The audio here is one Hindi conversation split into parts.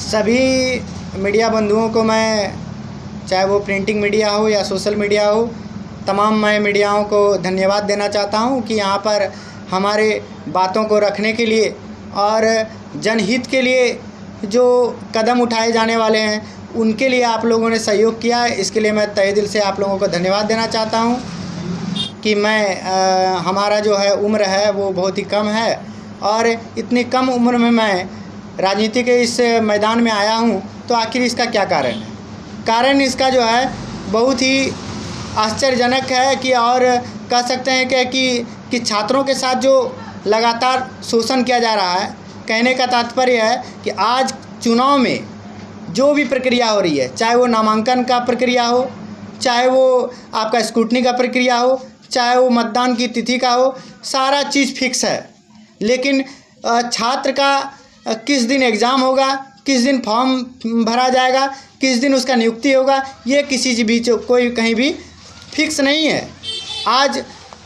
सभी मीडिया बंधुओं को मैं, चाहे वो प्रिंटिंग मीडिया हो या सोशल मीडिया हो, तमाम मैं मीडियाओं को धन्यवाद देना चाहता हूं कि यहाँ पर हमारे बातों को रखने के लिए और जनहित के लिए जो कदम उठाए जाने वाले हैं उनके लिए आप लोगों ने सहयोग किया है। इसके लिए मैं तहे दिल से आप लोगों को धन्यवाद देना चाहता हूं कि हमारा जो है उम्र है वो बहुत ही कम है और इतनी कम उम्र में मैं राजनीति के इस मैदान में आया हूं, तो आखिर इसका क्या कारण है? कारण इसका जो है बहुत ही आश्चर्यजनक है कि और कह सकते हैं कि छात्रों के साथ जो लगातार शोषण किया जा रहा है। कहने का तात्पर्य है कि आज चुनाव में जो भी प्रक्रिया हो रही है, चाहे वो नामांकन का प्रक्रिया हो, चाहे वो आपका स्क्रूटनी का प्रक्रिया हो, चाहे वो मतदान की तिथि का हो, सारा चीज़ फिक्स है। लेकिन छात्र का किस दिन एग्ज़ाम होगा, किस दिन फॉर्म भरा जाएगा, किस दिन उसका नियुक्ति होगा, ये किसी के बीच कोई कहीं भी फिक्स नहीं है। आज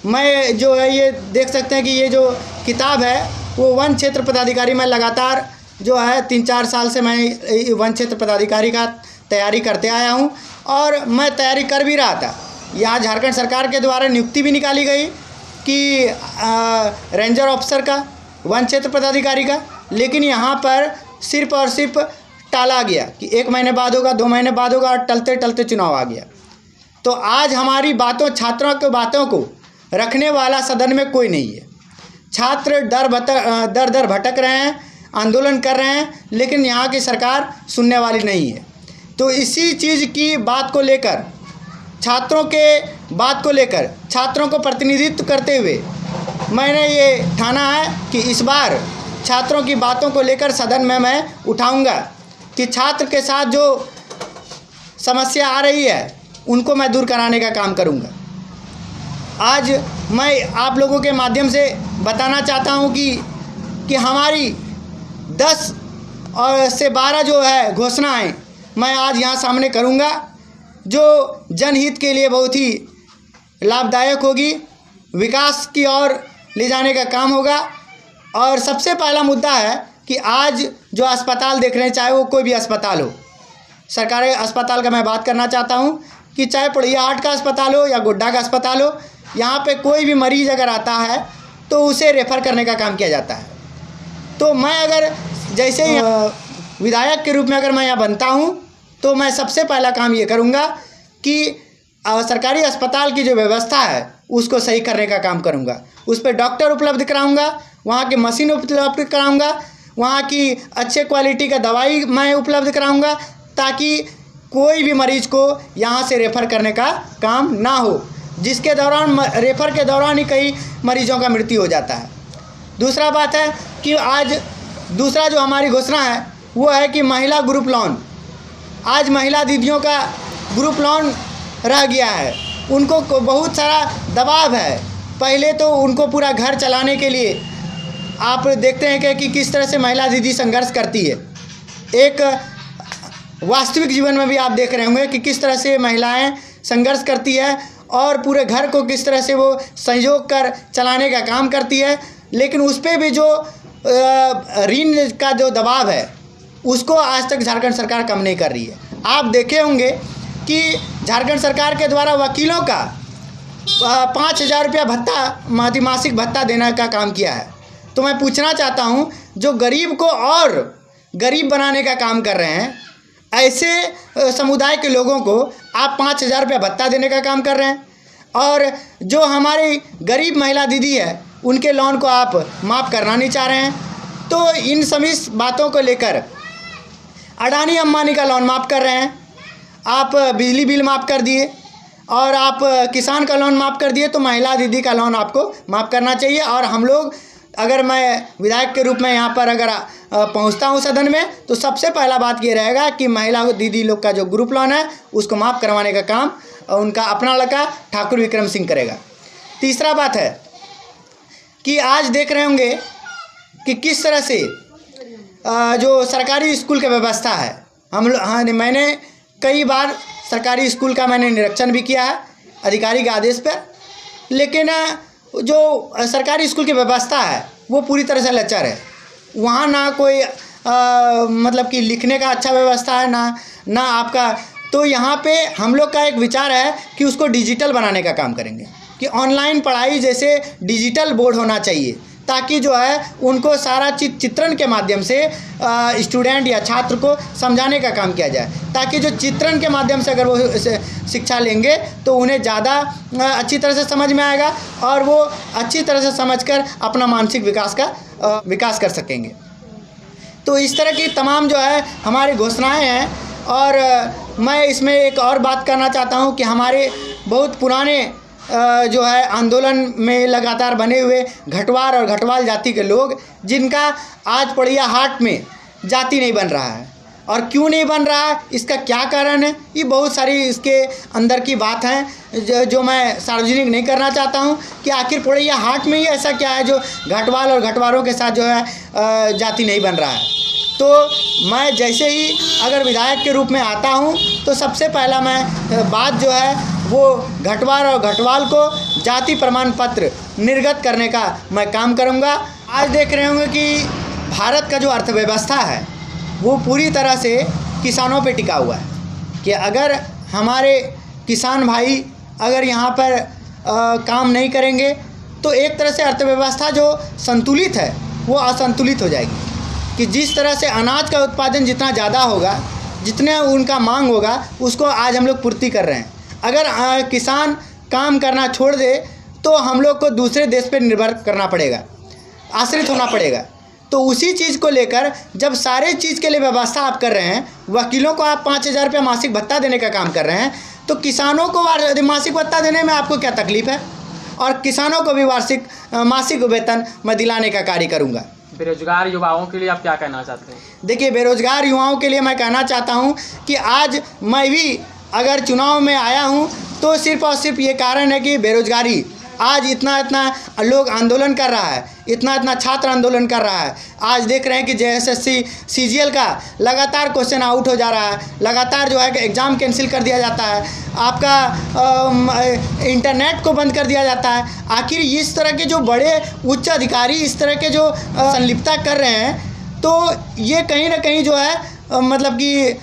मैं जो है ये देख सकते हैं कि ये जो किताब है वो वन क्षेत्र पदाधिकारी, मैं लगातार जो है 3-4 साल से मैं वन क्षेत्र पदाधिकारी का तैयारी करते आया हूँ और मैं तैयारी कर भी रहा था। यहाँ झारखंड सरकार के द्वारा नियुक्ति भी निकाली गई कि रेंजर ऑफिसर का, वन क्षेत्र पदाधिकारी का, लेकिन यहाँ पर सिर्फ और सिर्फ टाला गया कि 1 महीने बाद होगा, 2 महीने बाद होगा और टलते टलते चुनाव आ गया। तो आज हमारी बातों, छात्रों की बातों को रखने वाला सदन में कोई नहीं है। छात्र दर दर भटक रहे हैं, आंदोलन कर रहे हैं, लेकिन यहाँ की सरकार सुनने वाली नहीं है। तो इसी चीज़ की बात को लेकर, छात्रों के बात को लेकर, छात्रों को प्रतिनिधित्व करते हुए मैंने ये ठाना है कि इस बार छात्रों की बातों को लेकर सदन में मैं उठाऊंगा कि छात्र के साथ जो समस्या आ रही है उनको मैं दूर कराने का काम करूंगा। आज मैं आप लोगों के माध्यम से बताना चाहता हूं कि हमारी 10 से 12 जो है घोषणाएं मैं आज यहाँ सामने करूंगा, जो जनहित के लिए बहुत ही लाभदायक होगी, विकास की ओर ले जाने का काम होगा। और सबसे पहला मुद्दा है कि आज जो अस्पताल देख रहे हैं, चाहे वो कोई भी अस्पताल हो, सरकारी अस्पताल का मैं बात करना चाहता हूं कि चाहे पोड़ैयाहाट का अस्पताल हो या गोड्डा का अस्पताल हो, यहाँ पे कोई भी मरीज़ अगर आता है तो उसे रेफ़र करने का काम किया जाता है। तो मैं अगर जैसे ही विधायक के रूप में अगर मैं यहाँ बनता हूँ तो मैं सबसे पहला काम ये करूँगा कि सरकारी अस्पताल की जो व्यवस्था है उसको सही करने का काम करूँगा। उस पर डॉक्टर उपलब्ध कराऊँगा, वहाँ की मशीन उपलब्ध कराऊँगा, वहाँ की अच्छे क्वालिटी का दवाई मैं उपलब्ध कराऊँगा, ताकि कोई भी मरीज़ को यहाँ से रेफ़र करने का काम ना हो, जिसके दौरान रेफ़र के दौरान ही कई मरीज़ों का मृत्यु हो जाता है। दूसरा बात है कि आज दूसरा जो हमारी घोषणा है वो है कि महिला ग्रुप लोन। आज महिला दीदियों का ग्रुप लोन रह गया है, उनको बहुत सारा दबाव है। पहले तो उनको पूरा घर चलाने के लिए आप देखते हैं कि किस तरह से महिला दीदी संघर्ष करती है। एक वास्तविक जीवन में भी आप देख रहे होंगे कि किस तरह से महिलाएं संघर्ष करती है और पूरे घर को किस तरह से वो संयोग कर चलाने का काम करती है। लेकिन उस पर भी जो ऋण का जो दबाव है उसको आज तक झारखंड सरकार कम नहीं कर रही है। आप देखे होंगे कि झारखंड सरकार के द्वारा वकीलों का 5,000 रुपया भत्ता, मासिक भत्ता देने का काम किया है। तो मैं पूछना चाहता हूं, जो गरीब को और गरीब बनाने का काम कर रहे हैं, ऐसे समुदाय के लोगों को आप 5,000 रुपया भत्ता देने का काम कर रहे हैं, और जो हमारी गरीब महिला दीदी है उनके लोन को आप माफ़ करना नहीं चाह रहे हैं। तो इन सभी बातों को लेकर अडानी अंबानी का लोन माफ़ कर रहे हैं, आप बिजली बिल माफ़ कर दिए और आप किसान का लोन माफ़ कर दिए, तो महिला दीदी का लोन आपको माफ़ करना चाहिए। और हम लोग, अगर मैं विधायक के रूप में यहाँ पर अगर पहुँचता हूँ सदन में, तो सबसे पहला बात ये रहेगा कि महिला दीदी लोग का जो ग्रुप लोन है उसको माफ़ करवाने का काम उनका अपना लड़का ठाकुर विक्रम सिंह करेगा। तीसरा बात है कि आज देख रहे होंगे कि किस तरह से जो सरकारी स्कूल की व्यवस्था है, मैंने कई बार सरकारी स्कूल का मैंने निरीक्षण भी किया है अधिकारी के आदेश पर, लेकिन जो सरकारी स्कूल की व्यवस्था है वो पूरी तरह से लचर है। वहाँ ना कोई मतलब कि लिखने का अच्छा व्यवस्था है, ना आपका। तो यहाँ पे हम लोग का एक विचार है कि उसको डिजिटल बनाने का काम करेंगे, कि ऑनलाइन पढ़ाई जैसे डिजिटल बोर्ड होना चाहिए, ताकि जो है उनको सारा चीज़ चित्रण के माध्यम से स्टूडेंट या छात्र को समझाने का काम किया जाए, ताकि जो चित्रण के माध्यम से अगर वो शिक्षा लेंगे तो उन्हें ज़्यादा अच्छी तरह से समझ में आएगा और वो अच्छी तरह से समझकर अपना मानसिक विकास कर सकेंगे। तो इस तरह की तमाम जो है हमारी घोषणाएं हैं। और मैं इसमें एक और बात करना चाहता हूं कि हमारे बहुत पुराने जो है आंदोलन में लगातार बने हुए घटवार और घटवाल जाति के लोग, जिनका आज पड़िया हाट में जाति नहीं बन रहा है। और क्यों नहीं बन रहा है, इसका क्या कारण है, ये बहुत सारी इसके अंदर की बात हैं जो मैं सार्वजनिक नहीं करना चाहता हूं कि आखिर पड़िया हाट में ही ऐसा क्या है जो घटवाल और घटवारों के साथ जो है जाति नहीं बन रहा है। तो मैं जैसे ही अगर विधायक के रूप में आता हूं तो सबसे पहला मैं बात जो है वो घटवार और घटवाल को जाति प्रमाण पत्र निर्गत करने का मैं काम करूंगा। आज देख रहे होंगे कि भारत का जो अर्थव्यवस्था है वो पूरी तरह से किसानों पे टिका हुआ है, कि अगर हमारे किसान भाई अगर यहाँ पर काम नहीं करेंगे तो एक तरह से अर्थव्यवस्था जो संतुलित है वो असंतुलित हो जाएगी। कि जिस तरह से अनाज का उत्पादन जितना ज़्यादा होगा, जितने उनका मांग होगा, उसको आज हम लोग पूर्ति कर रहे हैं। अगर किसान काम करना छोड़ दे तो हम लोग को दूसरे देश पर निर्भर करना पड़ेगा, आश्रित होना पड़ेगा। तो उसी चीज़ को लेकर जब सारे चीज़ के लिए व्यवस्था आप कर रहे हैं, वकीलों को आप 5,000 रुपये मासिक भत्ता देने का काम कर रहे हैं, तो किसानों को मासिक भत्ता देने में आपको क्या तकलीफ़ है? और किसानों को भी मासिक वेतन मैं दिलाने का कार्य करूँगा। बेरोजगार युवाओं के लिए आप क्या कहना चाहते हैं? देखिए, बेरोजगार युवाओं के लिए मैं कहना चाहता हूं कि आज मैं भी अगर चुनाव में आया हूं तो सिर्फ और सिर्फ ये कारण है कि बेरोजगारी। आज इतना लोग आंदोलन कर रहा है, इतना छात्र आंदोलन कर रहा है। आज देख रहे हैं कि JSSC CGL का लगातार क्वेश्चन आउट हो जा रहा है, लगातार जो है कि एग्ज़ाम कैंसिल कर दिया जाता है, आपका इंटरनेट को बंद कर दिया जाता है। आखिर इस तरह के जो बड़े उच्च अधिकारी इस तरह के जो संलिप्तता कर रहे हैं, तो ये कहीं ना कहीं जो है मतलब कि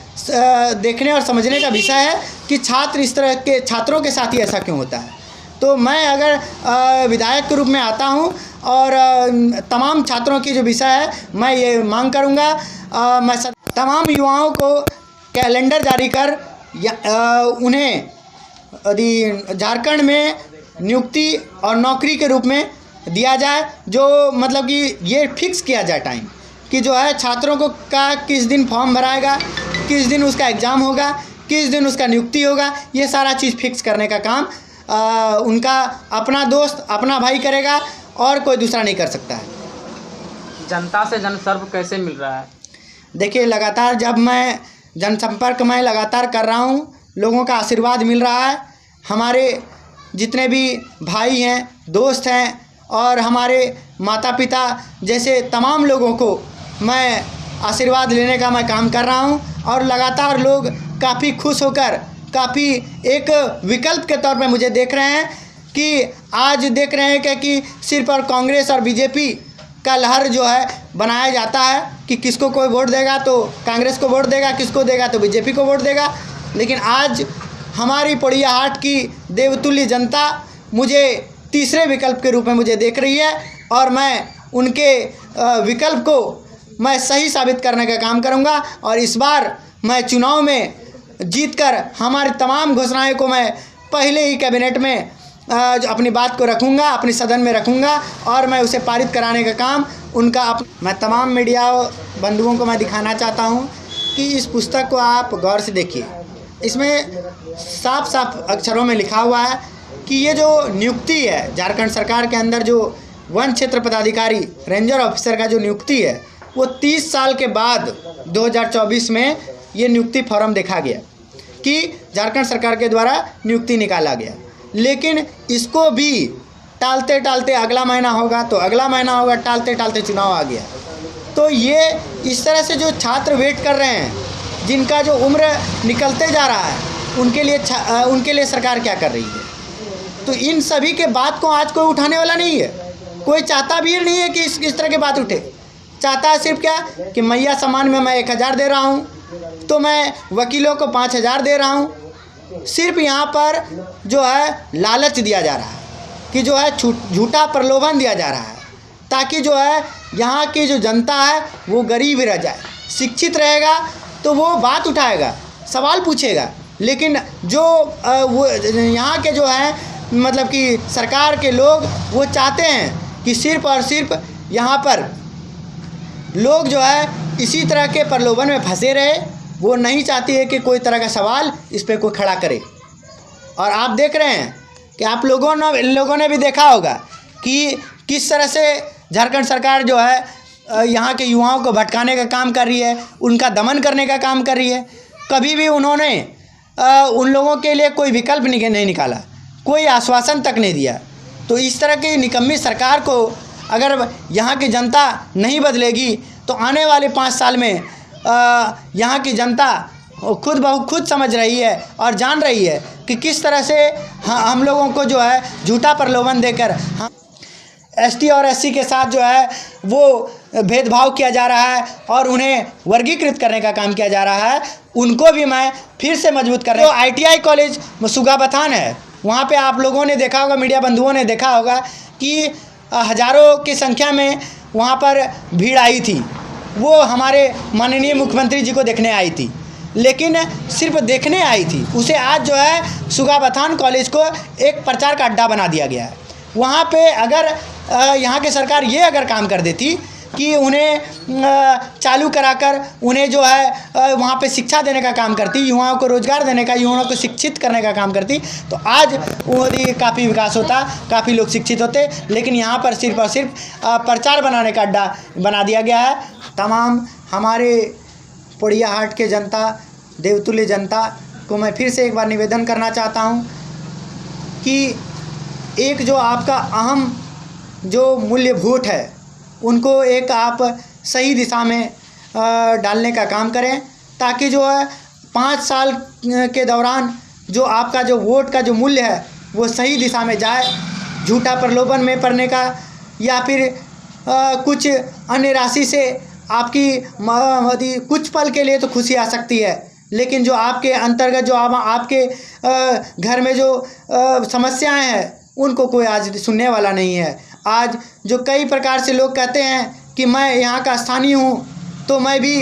देखने और समझने का विषय है कि छात्र इस तरह के छात्रों के साथ ही ऐसा क्यों होता है। तो मैं अगर विधायक के रूप में आता हूं और तमाम छात्रों की जो विषय है मैं ये मांग करूंगा, मैं तमाम युवाओं को कैलेंडर जारी कर उन्हें झारखंड में नियुक्ति और नौकरी के रूप में दिया जाए। जो मतलब कि ये फिक्स किया जाए टाइम कि जो है छात्रों को का किस दिन फॉर्म भराएगा, किस दिन उसका एग्ज़ाम होगा, किस दिन उसका नियुक्ति होगा, ये सारा चीज़ फिक्स करने का काम उनका अपना दोस्त अपना भाई करेगा और कोई दूसरा नहीं कर सकता है। जनता से जनसंपर्क कैसे मिल रहा है? देखिए, लगातार जब मैं जनसंपर्क मैं लगातार कर रहा हूँ, लोगों का आशीर्वाद मिल रहा है। हमारे जितने भी भाई हैं, दोस्त हैं और हमारे माता पिता जैसे तमाम लोगों को मैं आशीर्वाद लेने का मैं काम कर रहा हूँ और लगातार लोग काफ़ी खुश होकर काफ़ी एक विकल्प के तौर पे मुझे देख रहे हैं कि आज देख रहे हैं कि सिर्फ और कांग्रेस और बीजेपी का लहर जो है बनाया जाता है कि किसको कोई वोट देगा तो कांग्रेस को वोट देगा, किसको देगा तो बीजेपी को वोट देगा। लेकिन आज हमारी पड़िया हाट की देवतुल्य जनता मुझे तीसरे विकल्प के रूप में मुझे देख रही है और मैं उनके विकल्प को मैं सही साबित करने का काम करूंगा। और इस बार मैं चुनाव में जीतकर हमारी तमाम घोषणाएं को मैं पहले ही कैबिनेट में अपनी बात को रखूंगा, अपने सदन में रखूंगा और मैं उसे पारित कराने का काम उनका मैं तमाम मीडिया बंधुओं को मैं दिखाना चाहता हूं कि इस पुस्तक को आप गौर से देखिए। इसमें साफ साफ अक्षरों में लिखा हुआ है कि ये जो नियुक्ति है झारखंड सरकार के अंदर, जो वन क्षेत्र पदाधिकारी रेंजर ऑफिसर का जो नियुक्ति है, वो 30 साल के बाद 2024 में ये नियुक्ति फॉर्म देखा गया कि झारखंड सरकार के द्वारा नियुक्ति निकाला गया। लेकिन इसको भी टालते टालते अगला महीना होगा तो अगला महीना होगा, टालते टालते चुनाव आ गया। तो ये इस तरह से जो छात्र वेट कर रहे हैं, जिनका जो उम्र निकलते जा रहा है, उनके लिए सरकार क्या कर रही है? तो इन सभी के बात को आज कोई उठाने वाला नहीं है, कोई चाहता भी नहीं है कि इस तरह की बात उठे। चाहता है सिर्फ क्या कि मैया सम्मान में मैं 1000 दे रहा हूँ तो मैं वकीलों को 5000 दे रहा हूँ। सिर्फ यहाँ पर जो है लालच दिया जा रहा है कि जो है झूठा प्रलोभन दिया जा रहा है ताकि जो है यहाँ की जो जनता है वो गरीब रह जाए। शिक्षित रहेगा तो वो बात उठाएगा, सवाल पूछेगा, लेकिन जो वो यहाँ के जो है मतलब कि सरकार के लोग वो चाहते हैं कि सिर्फ और सिर्फ यहाँ पर लोग जो है इसी तरह के प्रलोभन में फंसे रहे। वो नहीं चाहती है कि कोई तरह का सवाल इस पर कोई खड़ा करे। और आप देख रहे हैं कि आप लोगों ने भी देखा होगा कि किस तरह से झारखंड सरकार जो है यहाँ के युवाओं को भटकाने का काम कर रही है, उनका दमन करने का काम कर रही है। कभी भी उन्होंने उन लोगों के लिए कोई विकल्प नहीं निकाला, कोई आश्वासन तक नहीं दिया। तो इस तरह की निकम्मी सरकार को अगर यहाँ की जनता नहीं बदलेगी तो आने वाले 5 साल में यहाँ की जनता खुद समझ रही है और जान रही है कि किस तरह से हम लोगों को जो है झूठा प्रलोभन देकर एसटी और एससी के साथ जो है वो भेदभाव किया जा रहा है और उन्हें वर्गीकृत करने का काम किया जा रहा है। उनको भी मैं फिर से मजबूत कर रहा हूँ। ITI कॉलेज सुगाबथान है, वहाँ पे आप लोगों ने देखा होगा, मीडिया बंधुओं ने देखा होगा कि हज़ारों की संख्या में वहाँ पर भीड़ आई थी। वो हमारे माननीय मुख्यमंत्री जी को देखने आई थी, लेकिन सिर्फ देखने आई थी। उसे आज जो है सुगाबथान कॉलेज को एक प्रचार का अड्डा बना दिया गया है। वहाँ पे अगर यहाँ की सरकार ये अगर काम कर देती कि उन्हें चालू कराकर उन्हें जो है वहाँ पे शिक्षा देने का काम करती, युवाओं को रोज़गार देने का, युवाओं को शिक्षित करने का काम करती, तो आज काफ़ी विकास होता, काफ़ी लोग शिक्षित होते। लेकिन यहाँ पर सिर्फ और सिर्फ प्रचार बनाने का अड्डा बना दिया गया है। तमाम हमारे पोड़ियाहाट के जनता, देवतुल्य जनता को मैं फिर से एक बार निवेदन करना चाहता हूँ कि एक जो आपका अहम जो मूल्यभूत है उनको एक आप सही दिशा में डालने का काम करें, ताकि जो है 5 साल के दौरान जो आपका जो वोट का जो मूल्य है वो सही दिशा में जाए। झूठा प्रलोभन में पड़ने का या फिर कुछ अन्य राशि से आपकी कुछ पल के लिए तो खुशी आ सकती है, लेकिन जो आपके अंतर्गत जो आपके घर में जो समस्याएं हैं उनको कोई आज सुनने वाला नहीं है। आज जो कई प्रकार से लोग कहते हैं कि मैं यहाँ का स्थानीय हूँ, तो मैं भी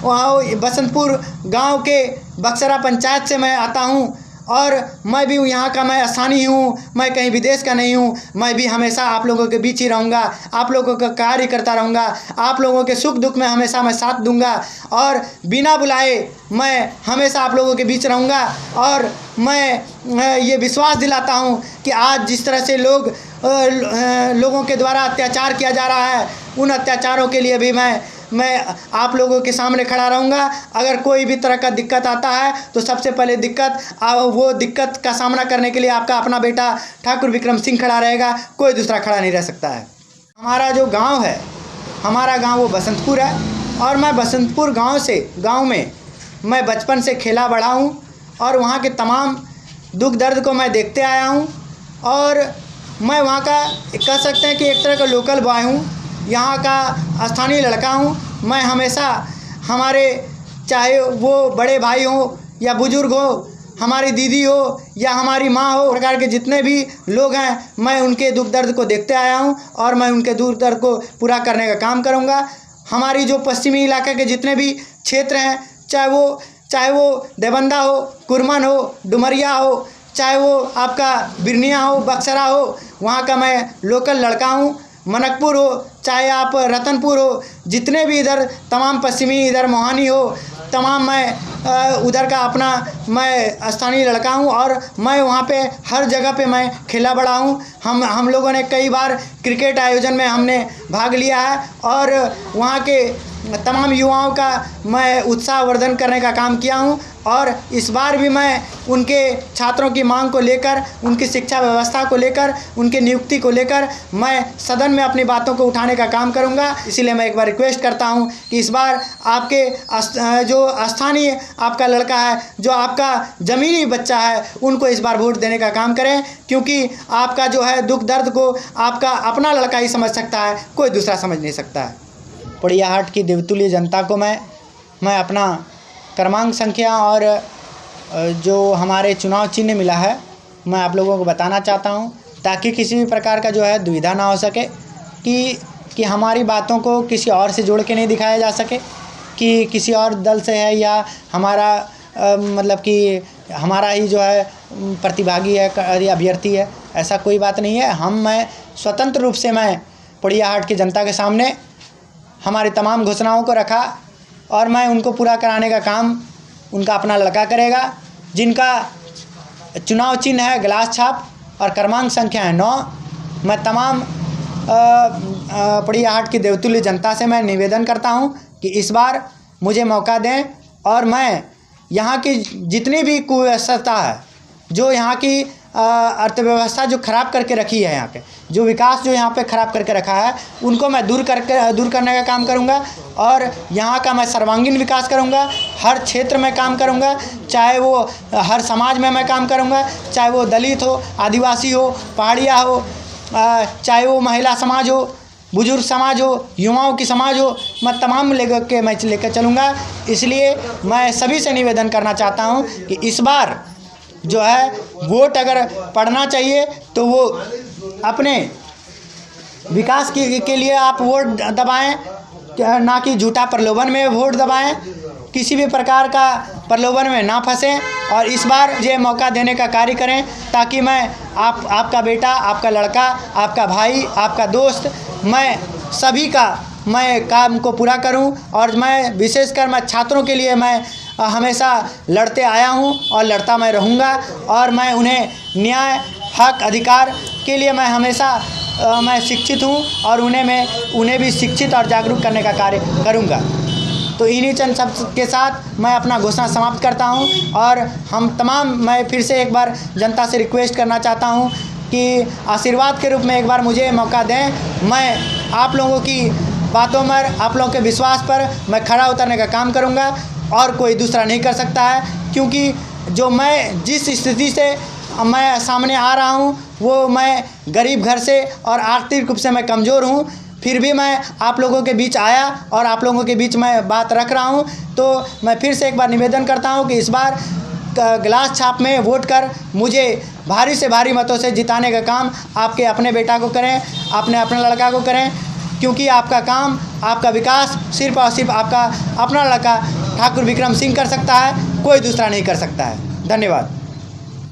वहाँ बसंतपुर गांव के बक्सरा पंचायत से मैं आता हूँ और मैं भी यहाँ का मैं स्थानीय हूँ, मैं कहीं विदेश का नहीं हूँ। मैं भी हमेशा आप लोगों के बीच ही रहूँगा, आप लोगों का कार्य करता रहूँगा, आप लोगों के सुख दुख में हमेशा मैं साथ दूँगा और बिना बुलाए मैं हमेशा आप लोगों के बीच रहूँगा। और मैं ये विश्वास दिलाता हूँ कि आज जिस तरह से लोगों के द्वारा अत्याचार किया जा रहा है, उन अत्याचारों के लिए भी मैं आप लोगों के सामने खड़ा रहूँगा। अगर कोई भी तरह का दिक्कत आता है तो सबसे पहले वो दिक्कत का सामना करने के लिए आपका अपना बेटा ठाकुर विक्रम सिंह खड़ा रहेगा, कोई दूसरा खड़ा नहीं रह सकता है। हमारा जो गांव है, हमारा गांव वो बसंतपुर है और मैं बसंतपुर गांव में मैं बचपन से खेला बड़ा हूं और वहां के तमाम दुख दर्द को मैं देखते आया हूं और मैं वहां का कह सकते हैं कि एक तरह का लोकल बॉय हूं, यहाँ का स्थानीय लड़का हूँ। मैं हमेशा हमारे चाहे वो बड़े भाई हो या बुजुर्ग हो, हमारी दीदी हो या हमारी माँ हो, प्रकार के जितने भी लोग हैं, मैं उनके दुख दर्द को देखते आया हूँ और मैं उनके दुख दर्द को पूरा करने का काम करूँगा। हमारी जो पश्चिमी इलाके के जितने भी क्षेत्र हैं, चाहे वो देवंदा हो, कुरमन हो, डुमरिया हो, चाहे वो आपका बिरनिया हो, बक्सरा हो, वहाँ का मैं लोकल लड़का हूँ। मनकपुर हो, चाहे आप रतनपुर हो, जितने भी इधर तमाम पश्चिमी इधर मोहानी हो, तमाम मैं उधर का अपना मैं स्थानीय लड़का हूं और मैं वहां पे हर जगह पे मैं खेला बड़ा हूं। हम लोगों ने कई बार क्रिकेट आयोजन में हमने भाग लिया है और वहां के तमाम युवाओं का मैं उत्साहवर्धन करने का काम किया हूं और इस बार भी मैं उनके छात्रों की मांग को लेकर, उनकी शिक्षा व्यवस्था को लेकर, उनकी नियुक्ति को लेकर मैं सदन में अपनी बातों को उठाने का काम करूंगा। इसीलिए मैं एक बार रिक्वेस्ट करता हूं कि इस बार आपके जो स्थानीय आपका लड़का है, जो आपका ज़मीनी बच्चा है, उनको इस बार वोट देने का काम करें, क्योंकि आपका जो है दुख दर्द को आपका अपना लड़का ही समझ सकता है, कोई दूसरा समझ नहीं सकता है। पोड़ियाहाट की देवतुल्य जनता को मैं अपना क्रमांक संख्या और जो हमारे चुनाव चिन्ह मिला है मैं आप लोगों को बताना चाहता हूं, ताकि किसी भी प्रकार का जो है दुविधा ना हो सके कि हमारी बातों को किसी और से जोड़ के नहीं दिखाया जा सके कि किसी और दल से है या हमारा मतलब कि हमारा ही जो है प्रतिभागी है या अभ्यर्थी है। ऐसा कोई बात नहीं है। मैं स्वतंत्र रूप से मैं पोड़ियाहाट की जनता के सामने हमारी तमाम घोषणाओं को रखा और मैं उनको पूरा कराने का काम उनका अपना लड़का करेगा, जिनका चुनाव चिन्ह है ग्लास छाप और क्रमांक संख्या है 9। मैं तमाम पोड़ियाहाट की देवतुल्य जनता से मैं निवेदन करता हूं कि इस बार मुझे मौका दें और मैं यहाँ की जितनी भी कुव्यवस्था है, जो यहाँ की अर्थव्यवस्था जो ख़राब करके रखी है, यहाँ के जो विकास जो यहाँ पे ख़राब करके रखा है, उनको मैं दूर करने का काम करूँगा और यहाँ का मैं सर्वांगीण विकास करूँगा। हर क्षेत्र में काम करूँगा, चाहे वो हर समाज में मैं काम करूँगा, चाहे वो दलित हो, आदिवासी हो, पहाड़िया हो, चाहे वो महिला समाज हो, बुजुर्ग समाज हो, युवाओं की समाज हो, मैं तमाम लेकर चलूँगा। इसलिए मैं सभी से निवेदन करना चाहता हूँ कि इस बार जो है वोट अगर पड़ना चाहिए तो वो अपने विकास के लिए आप वोट दबाएं, ना कि झूठा प्रलोभन में वोट दबाएं। किसी भी प्रकार का प्रलोभन में ना फंसें और इस बार ये मौका देने का कार्य करें, ताकि मैं आपका बेटा, आपका लड़का, आपका भाई, आपका दोस्त, मैं सभी का मैं काम को पूरा करूं। और मैं विशेषकर मैं छात्रों के लिए मैं हमेशा लड़ते आया हूं और लड़ता मैं रहूंगा और मैं उन्हें न्याय, हक, अधिकार के लिए मैं हमेशा मैं शिक्षित हूं और उन्हें भी शिक्षित और जागरूक करने का कार्य करूंगा। तो इन्हीं चंद शब्द के साथ मैं अपना घोषणा समाप्त करता हूं और मैं फिर से एक बार जनता से रिक्वेस्ट करना चाहता हूं कि आशीर्वाद के रूप में एक बार मुझे मौका दें। मैं आप लोगों की बातों पर, आप लोगों के विश्वास पर मैं खरा उतरने का काम करूंगा और कोई दूसरा नहीं कर सकता है, क्योंकि जो मैं जिस स्थिति से मैं सामने आ रहा हूं वो मैं गरीब घर से और आर्थिक रूप से मैं कमज़ोर हूं, फिर भी मैं आप लोगों के बीच आया और आप लोगों के बीच मैं बात रख रहा हूं। तो मैं फिर से एक बार निवेदन करता हूं कि इस बार ग्लास छाप में वोट कर मुझे भारी से भारी मतों से जिताने का काम आपके अपने बेटा को करें, अपने लड़का को करें, क्योंकि आपका काम, आपका विकास सिर्फ और सिर्फ आपका अपना लड़का ठाकुर विक्रम सिंह कर सकता है, कोई दूसरा नहीं कर सकता है। धन्यवाद।